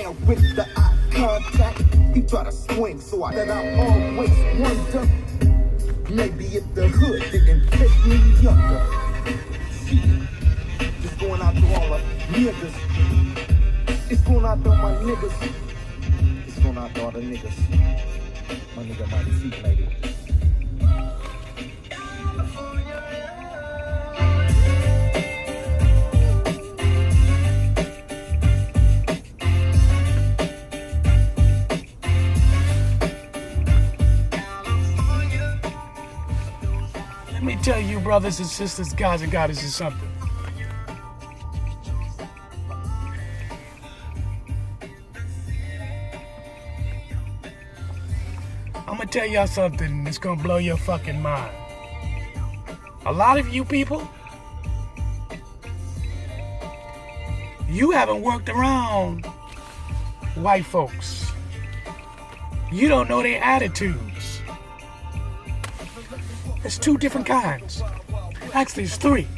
With the eye contact, he try to swing, so I always wonder, maybe if the hood didn't take me younger. Just going out to all the niggas. It's going out to all my niggas. It's going out to all the niggas. My nigga might see lady. Let me tell you, brothers and sisters, guys and goddesses, something. I'm gonna tell y'all something that's gonna blow your fucking mind. A lot of you people, you haven't worked around white folks. You don't know their attitudes. There's two different kinds. Actually, it's three.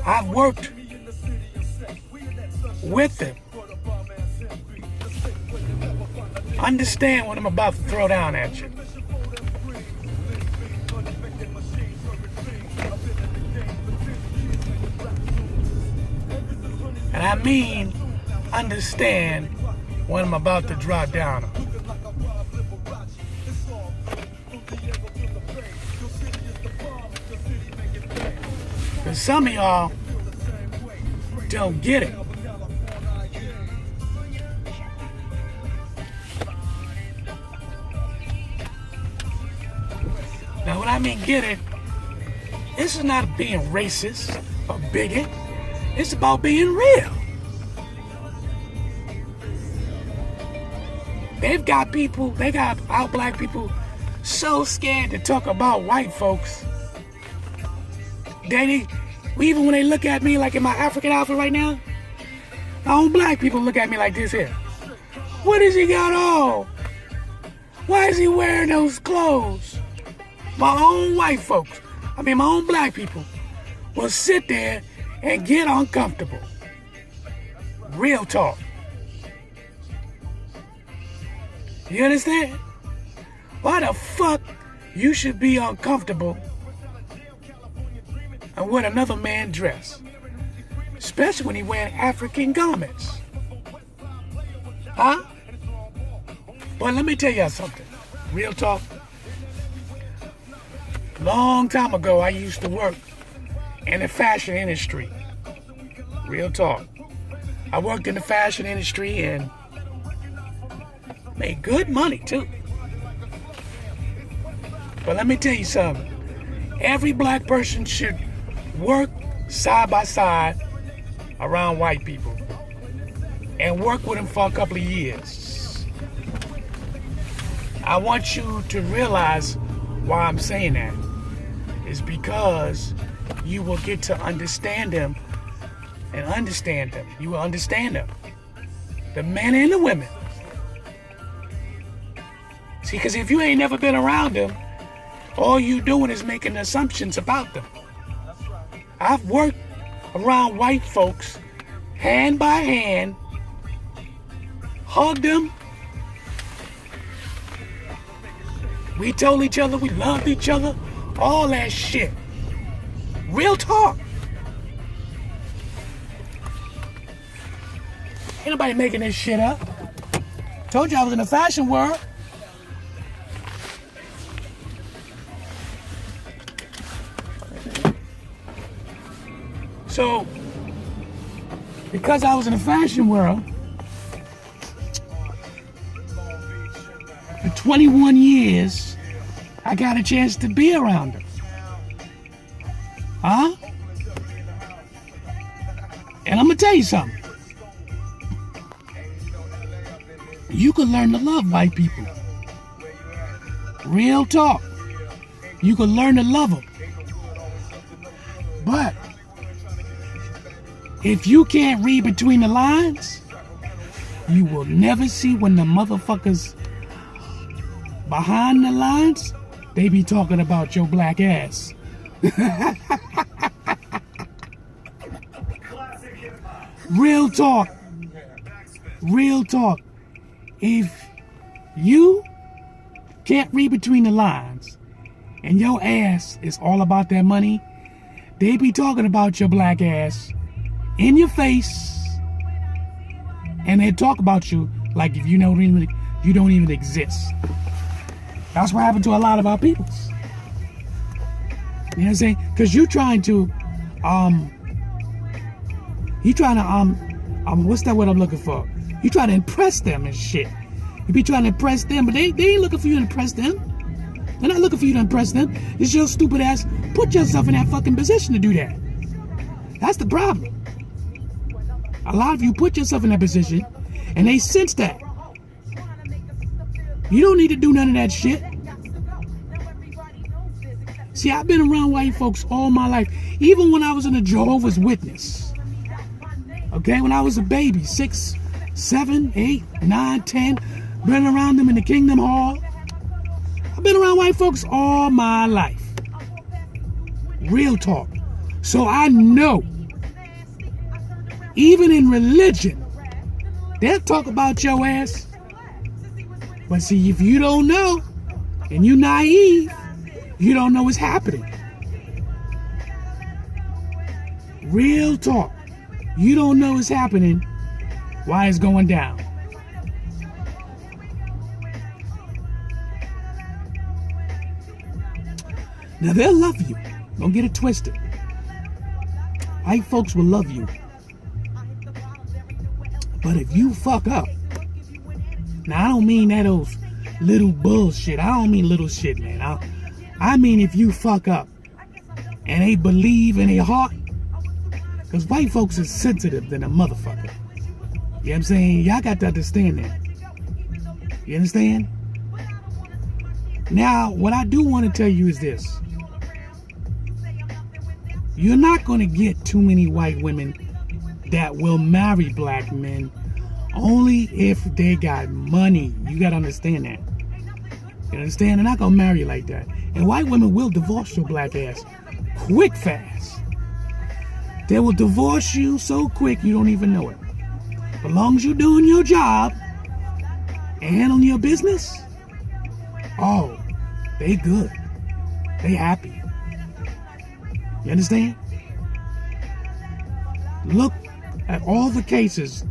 I've worked with them. Understand what I'm about to throw down at you. And I mean, understand what I'm about to drop down on. Because some of y'all don't get it. Now, when I mean get it, this is not being racist or bigot. It's about being real. They got our black people so scared to talk about white folks. Even when they look at me like in my African outfit right now, my own black people look at me like this here. What has he got on? Why is he wearing those clothes? My own white folks, my own black people, will sit there and get uncomfortable. Real talk. You understand? Why the fuck you should be uncomfortable and what another man dress? Especially when he wearing African garments. Huh? Well, let me tell y'all something. Real talk. Long time ago, I used to work in the fashion industry. Real talk. I worked in the fashion industry and made good money too. But let me tell you something. Every black person should work side by side around white people and work with them for a couple of years. I want you to realize why I'm saying that. It's because you will get to understand them and understand them. You will understand them. The men and the women. See, because if you ain't never been around them, all you doing is making assumptions about them. I've worked around white folks, hand by hand, hugged them. We told each other we loved each other, all that shit. Real talk. Ain't nobody making this shit up. Told you I was in the fashion world. So, because I was in the fashion world for 21 years, I got a chance to be around them. Huh? And I'm gonna tell you something. You can learn to love white people. Real talk. You can learn to love them. But if you can't read between the lines, you will never see when the motherfuckers behind the lines, they be talking about your black ass. Real talk. Real talk. If you can't read between the lines and your ass is all about that money, they be talking about your black ass in your face, and they talk about you like if you don't even exist. That's what happened to a lot of our peoples. You know what I'm saying? Because you trying to what's that word I'm looking for? You trying to impress them and shit. You be trying to impress them, but they ain't looking for you to impress them. They're not looking for you to impress them. It's your stupid ass. Put yourself in that fucking position to do that. That's the problem. A lot of you put yourself in that position, and they sense that. You don't need to do none of that shit. See, I've been around white folks all my life, even when I was in a Jehovah's Witness. Okay, when I was a baby, 6, 7, 8, 9, 10, been around them in the Kingdom Hall. I've been around white folks all my life. Real talk. So I know, even in religion, they'll talk about your ass. But see, if you don't know, and you naive, you don't know what's happening. Real talk. You don't know what's happening, why it's going down. Now they'll love you. Don't get it twisted. White folks will love you. But if you fuck up, now I don't mean that those little bullshit. I don't mean little shit, man. I mean if you fuck up and they believe in their heart, because white folks is sensitive than a motherfucker. You know what I'm saying? Y'all got to understand that. You understand? Now, what I do want to tell you is this. You're not going to get too many white women that will marry black men only if they got money. You got to understand that. You understand? They're not going to marry you like that. And white women will divorce your black ass quick, fast. They will divorce you so quick you don't even know it. But as long as you're doing your job and handling your business, oh, they good. They happy. You understand? Look at all the cases.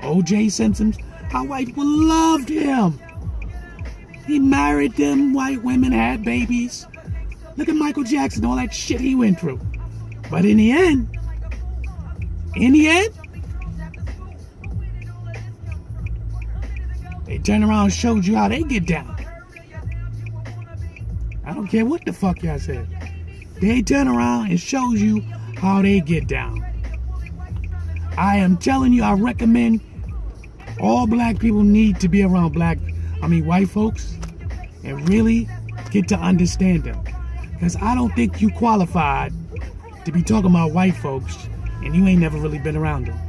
O.J. Simpson, how white people loved him. He married them white women, had babies. Look at Michael Jackson, all that shit he went through. But in the end, they turned around and showed you how they get down. I don't care what the fuck y'all said. They turn around and shows you how they get down. I am telling you, I recommend all black people need to be around white folks and really get to understand them. Because I don't think you qualified to be talking about white folks and you ain't never really been around them.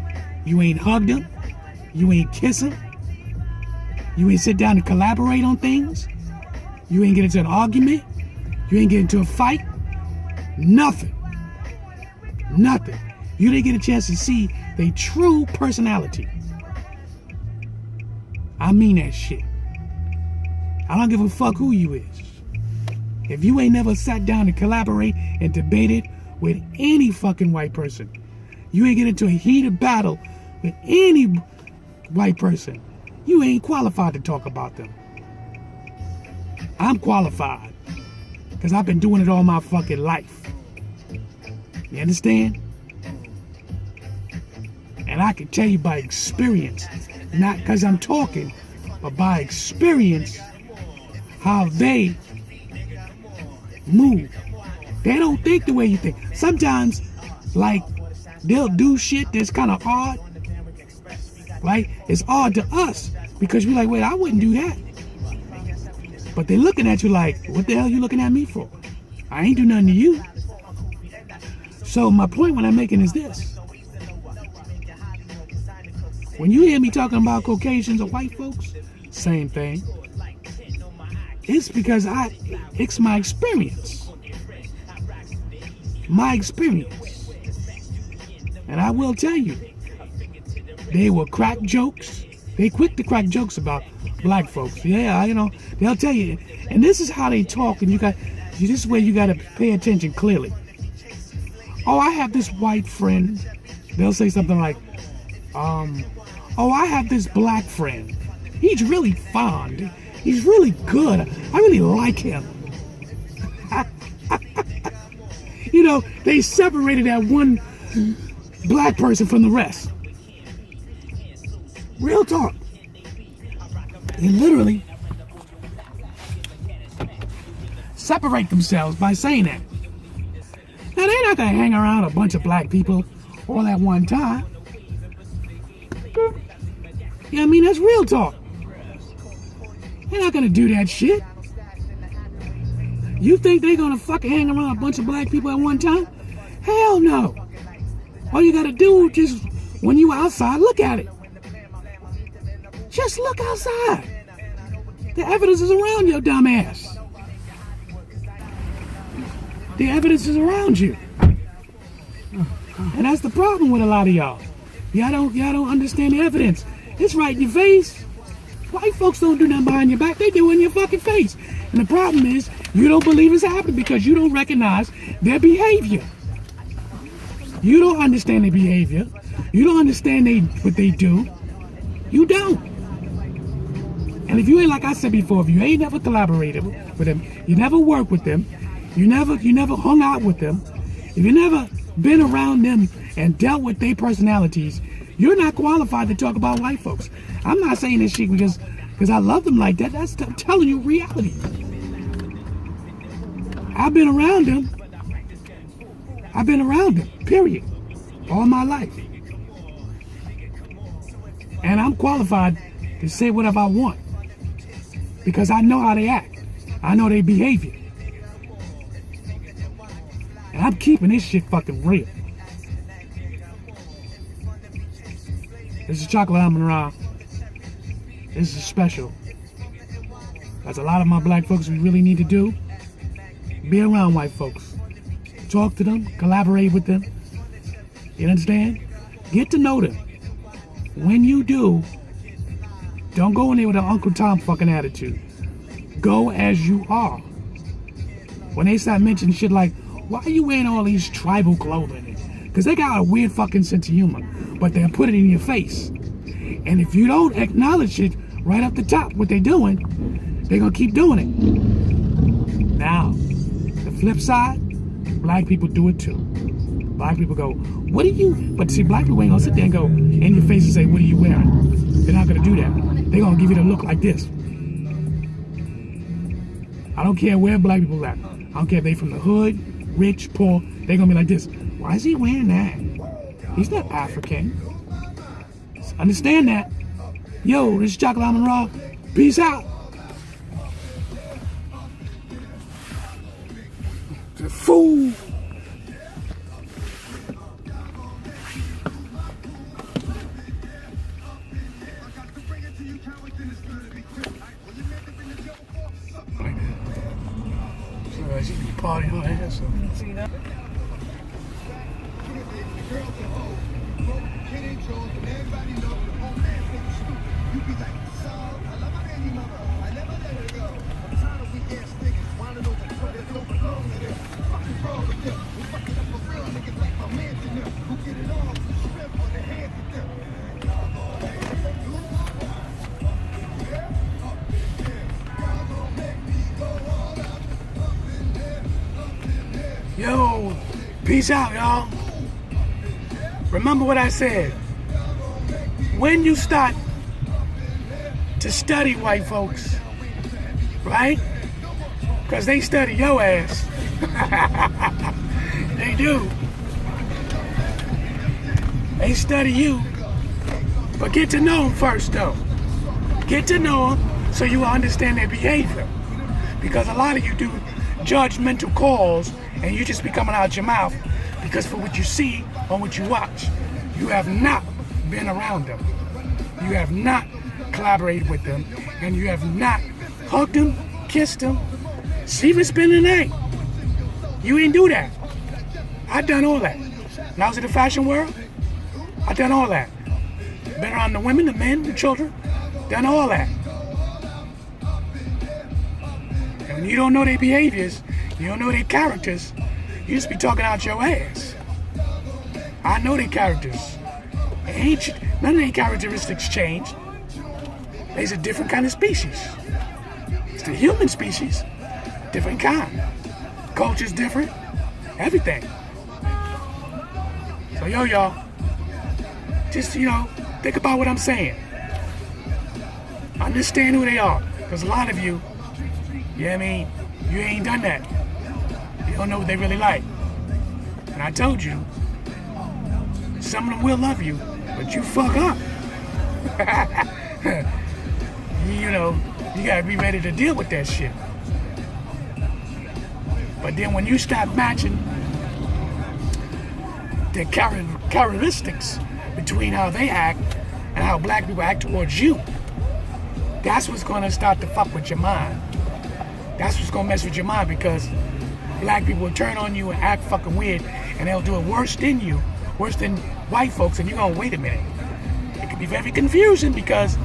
You ain't hugged them. You ain't kissed them. You ain't sit down and collaborate on things. You ain't get into an argument. You ain't get into a fight. Nothing. Nothing. You didn't get a chance to see their true personality. I mean that shit. I don't give a fuck who you is. If you ain't never sat down and collaborate and debated with any fucking white person, you ain't get into a heated battle with any white person, you ain't qualified to talk about them. I'm qualified because I've been doing it all my fucking life. You understand? And I can tell you by experience, not because I'm talking, but by experience, how they move. They don't think the way you think. Sometimes, like, they'll do shit that's kind of odd. Right? It's odd to us because we're like, wait, I wouldn't do that. But they're looking at you like, what the hell are you looking at me for? I ain't do nothing to you. So my point what I'm making is this. When you hear me talking about Caucasians or white folks, same thing. It's because it's my experience. My experience. And I will tell you, they will crack jokes. They quick to crack jokes about black folks. Yeah, you know, they'll tell you. And this is how they talk, and this is where you got to pay attention clearly. Oh, I have this white friend. They'll say something like, oh, I have this black friend. He's really fond. He's really good. I really like him. You know, they separated that one black person from the rest. Real talk. They literally separate themselves by saying that. Now, they're not going to hang around a bunch of black people all at one time. Yeah, I mean, that's real talk. They're not going to do that shit. You think they're going to fucking hang around a bunch of black people at one time? Hell no. All you got to do, just when you outside, look at it. Just look outside. The evidence is around your dumb ass. The evidence is around you. And that's the problem with a lot of y'all. Y'all don't understand the evidence. It's right in your face. White folks don't do nothing behind your back. They do it in your fucking face. And the problem is, you don't believe it's happening because you don't recognize their behavior. You don't understand their behavior. You don't understand what they do. You don't. And if you ain't, like I said before, if you ain't never collaborated with them, you never worked with them, you never hung out with them, if you never been around them and dealt with their personalities, you're not qualified to talk about white folks. I'm not saying this shit because I love them like that. I'm telling you reality. I've been around them. Period. All my life. And I'm qualified to say whatever I want. Because I know how they act. I know their behavior. And I'm keeping this shit fucking real. This is chocolate almond raw. This is special. That's a lot of my black folks we really need to do. Be around white folks. Talk to them. Collaborate with them. You understand? Get to know them. When you do, don't go in there with an Uncle Tom fucking attitude. Go as you are. When they start mentioning shit like, why are you wearing all these tribal clothing? Because they got a weird fucking sense of humor. But they'll put it in your face. And if you don't acknowledge it right up the top, what they're doing, they're going to keep doing it. Now, the flip side, black people do it too. Black people go, what are you? But see, black people ain't going to sit there and go in your face and say, what are you wearing? They're not going to do that. They're going to give you the look like this. I don't care where black people at. I don't care if they from the hood, rich, poor. They're going to be like this. Why is he wearing that? He's not African. Understand that. Yo, this is Chocolate Almond Raw. Peace out. The fool. She be partying on her ass. See that? Yo, peace out, y'all. Remember what I said. When you start to study white folks, right? Because they study your ass. They do. They study you. But get to know them first, though. Get to know them so you will understand their behavior. Because a lot of you do judgmental calls and you just be coming out your mouth because for what you see or what you watch, you have not been around them. You have not collaborated with them, and you have not hugged them, kissed them, even spend the night. You ain't do that. I done all that. When I was in the fashion world, I've done all that. Been around the women, the men, the children. Done all that. And when you don't know their behaviors, you don't know their characters, you just be talking out your ass. I know their characters. None of their characteristics changed. They's a different kind of species. It's the human species, different kind. Culture's different, everything. So y'all, just, think about what I'm saying. Understand who they are. Because a lot of you, you ain't done that. You don't know what they really like. And I told you, some of them will love you, but you fuck up. You gotta be ready to deal with that shit. But then when you start matching the characteristics between how they act and how black people act towards you, that's what's gonna start to fuck with your mind. That's what's gonna mess with your mind, because black people will turn on you and act fucking weird, and they'll do it worse than you, worse than white folks, and you're gonna wait a minute. It can be very confusing because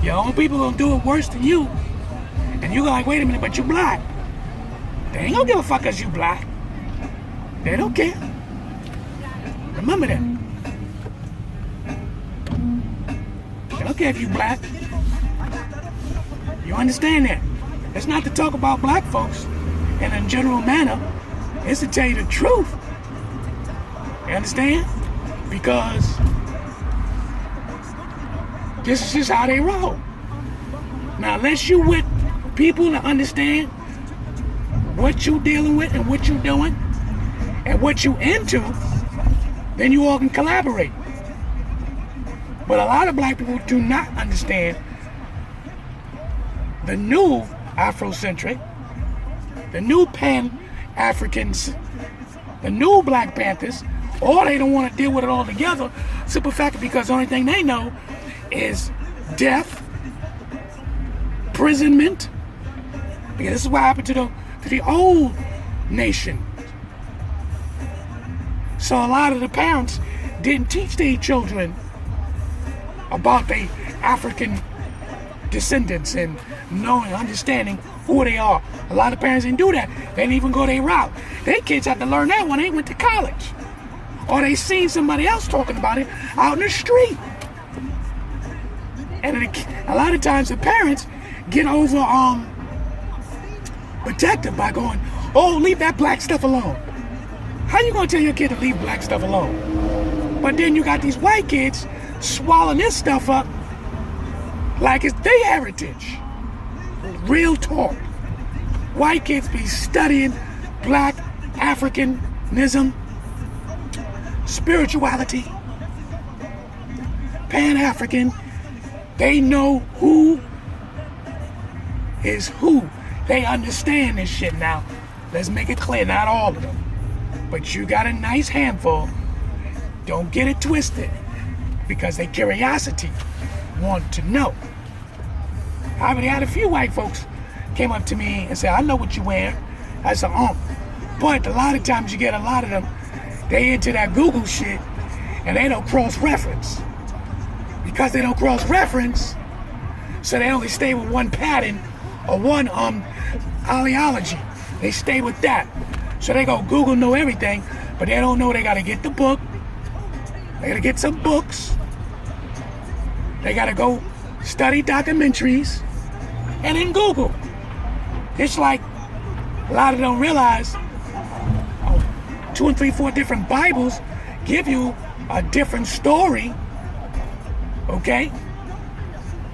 your own people gonna do it worse than you, and you're like, wait a minute, but you black. They ain't gonna give a fuck cause you black. They don't care. Remember that. They don't care if you black. You understand that? It's not to talk about black folks in a general manner. It's to tell you the truth. You understand? Because this is just how they roll. Now, unless you with people that understand what you dealing with and what you doing and what you into, then you all can collaborate. But a lot of black people do not understand the new Afrocentric, the new Pan-Africans, the new Black Panthers, or they don't want to deal with it all together. Simple fact, because the only thing they know is death, imprisonment. Because this is what happened to the old nation. So a lot of the parents didn't teach their children about their African descendants and knowing, understanding who they are. A lot of parents didn't do that. They didn't even go their route. Their kids had to learn that when they went to college, or they seen somebody else talking about it out in the street. And a lot of times the parents get over protective by going, oh, leave that black stuff alone. How you gonna tell your kid to leave black stuff alone? But then you got these white kids swallowing this stuff up like it's their heritage. Real talk. White kids be studying black Africanism, spirituality, Pan-African. They know who is who. They understand this shit now. Let's make it clear, not all of them. But you got a nice handful. Don't get it twisted, because their curiosity want to know. I already had a few white folks came up to me and said, I know what you're wearing. I said, But a lot of times you get a lot of them, they into that Google shit, and they don't cross-reference. Because they don't cross-reference, so they only stay with one pattern or one ideology. They stay with that. So they go Google know everything, but they don't know they gotta get the book. They gotta get some books. They gotta go study documentaries and then Google. It's like a lot of them don't realize 2 and 3, 4 different Bibles give you a different story. Okay?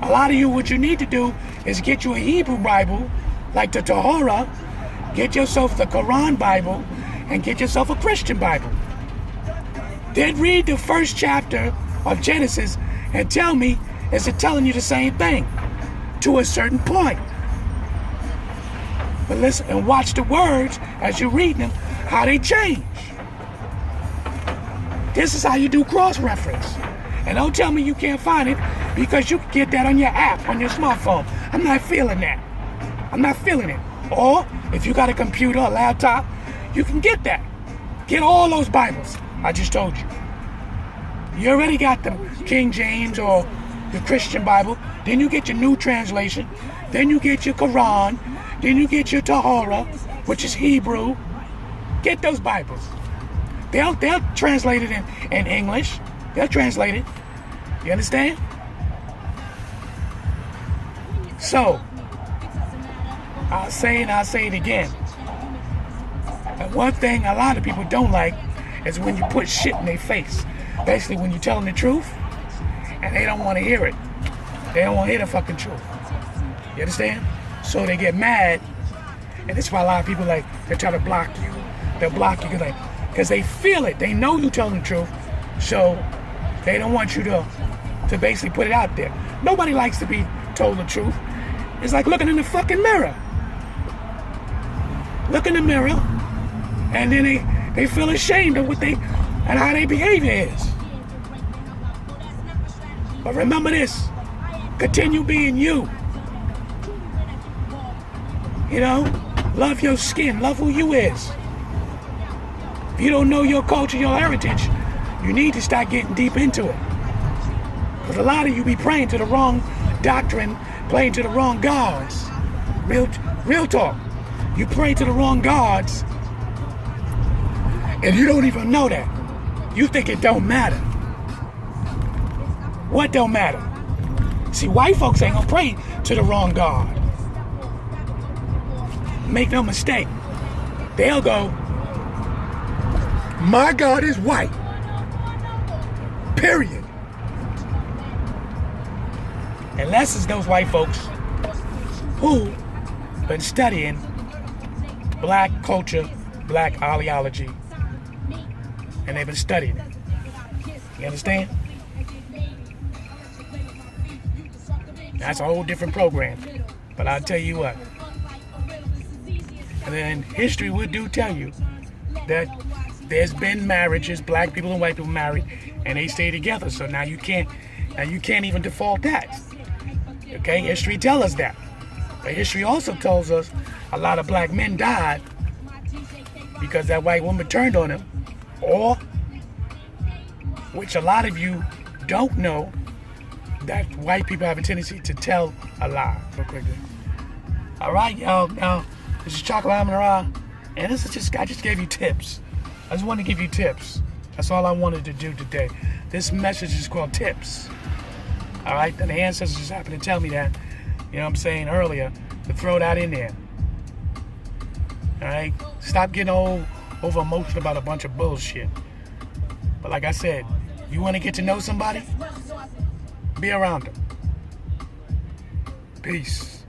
A lot of you, what you need to do is get you a Hebrew Bible, like the Torah, get yourself the Quran Bible, and get yourself a Christian Bible. Then read the first chapter of Genesis and tell me, is it telling you the same thing to a certain point? But listen and watch the words as you're reading them, how they change. This is how you do cross-reference. And don't tell me you can't find it, because you can get that on your app, on your smartphone. I'm not feeling that. I'm not feeling it. Or if you got a computer, a laptop, you can get that. Get all those Bibles I just told you. You already got the King James or your Christian Bible. Then you get your new translation. Then you get your Quran. Then you get your Tahara, which is Hebrew. Get those Bibles. They'll translate it in English. They'll translate it. You understand? So, I'll say it again. And one thing a lot of people don't like is when you put shit in their face. Basically, when you tell them the truth, and they don't want to hear it. They don't want to hear the fucking truth. You understand? So they get mad, and that's why a lot of people they try to block you. They'll block you because they feel it. They know you telling the truth, so they don't want you to basically put it out there. Nobody likes to be told the truth. It's like looking in the fucking mirror. Look in the mirror, and then they feel ashamed of what and how their behavior is. But remember this, continue being you. You know, love your skin, love who you is. If you don't know your culture, your heritage, you need to start getting deep into it. Because a lot of you be praying to the wrong doctrine, praying to the wrong gods. Real talk. You pray to the wrong gods, and you don't even know that. You think it don't matter. What don't matter? See, white folks ain't gonna pray to the wrong God. Make no mistake. They'll go, my God is white. Period. Unless it's those white folks who been studying black culture, black ideology, and they've been studying it. You understand? That's a whole different program. But I'll tell you what. And then history would tell you that there's been marriages, black people and white people married, and they stay together. So now you can't even default that. Okay, history tells us that. But history also tells us a lot of black men died because that white woman turned on them, or, which a lot of you don't know, that white people have a tendency to tell a lie. Real quickly. All right, y'all. Now, this is Chocolate Amun, and this is I just gave you tips. I just want to give you tips. That's all I wanted to do today. This message is called tips. All right, and the ancestors just happened to tell me that, you know what I'm saying, earlier, to throw that in there. All right, stop getting over emotional about a bunch of bullshit. But like I said, you want to get to know somebody? Be around them. Peace.